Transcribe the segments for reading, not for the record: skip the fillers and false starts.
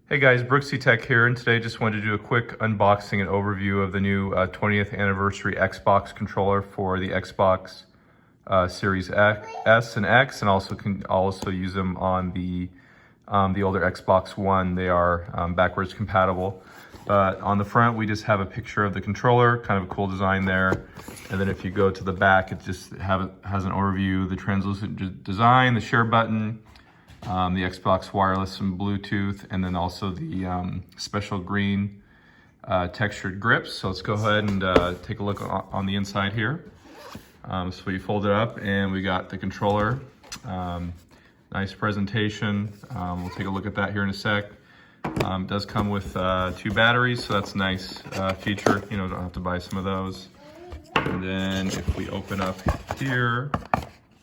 Hey guys, Brooksy Tech here, and today just wanted to do a quick unboxing and overview of the new 20th anniversary Xbox controller for the Xbox Series S and X, and also can use them on the older Xbox One. They are backwards compatible. But on the front, we just have a picture of the controller, kind of a cool design there. And then if you go to the back, it just has an overview, the translucent design, the share button, the Xbox wireless and Bluetooth, and then also the special green textured grips. So let's go ahead and take a look on the inside here. So we fold it up and we got the controller. Nice presentation. We'll take a look at that here in a sec. It does come with 2 batteries, so that's a nice feature. You know, don't have to buy some of those. And then if we open up here,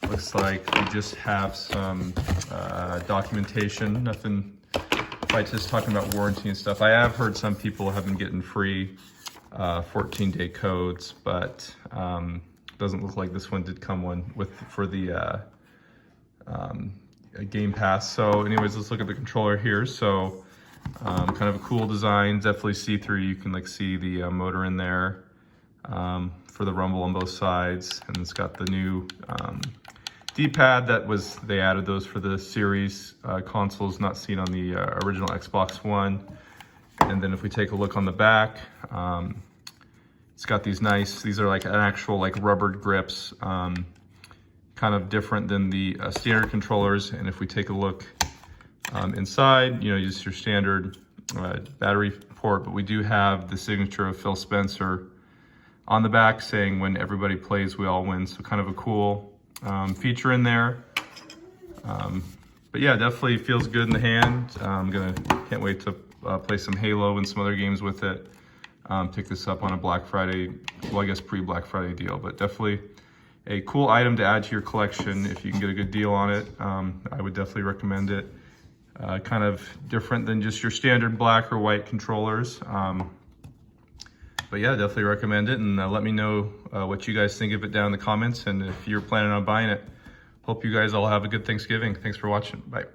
looks like we just have some documentation, nothing, like just talking about warranty and stuff. I have heard some people have been getting free 14-day codes, but doesn't look like this one did come for the Game Pass. So anyways, let's look at the controller here. So kind of a cool design, definitely see-through. You can like see the motor in there for the rumble on both sides, and it's got the new D-pad they added those for the series consoles, not seen on the original Xbox One. And then if we take a look on the back, it's got these are like an actual like rubbered grips, kind of different than the standard controllers. And if we take a look inside, you know, just your standard battery port, but we do have the signature of Phil Spencer on the back saying, "When everybody plays, we all win." So kind of a cool feature in there. But yeah, definitely feels good in the hand. Can't wait to play some Halo and some other games with it. Pick this up on a Black Friday, well, I guess pre-Black Friday deal, but definitely a cool item to add to your collection if you can get a good deal on it. I would definitely recommend it. Kind of different than just your standard black or white controllers. But yeah, definitely recommend it, and let me know what you guys think of it down in the comments, and if you're planning on buying it. Hope you guys all have a good Thanksgiving. Thanks for watching. Bye.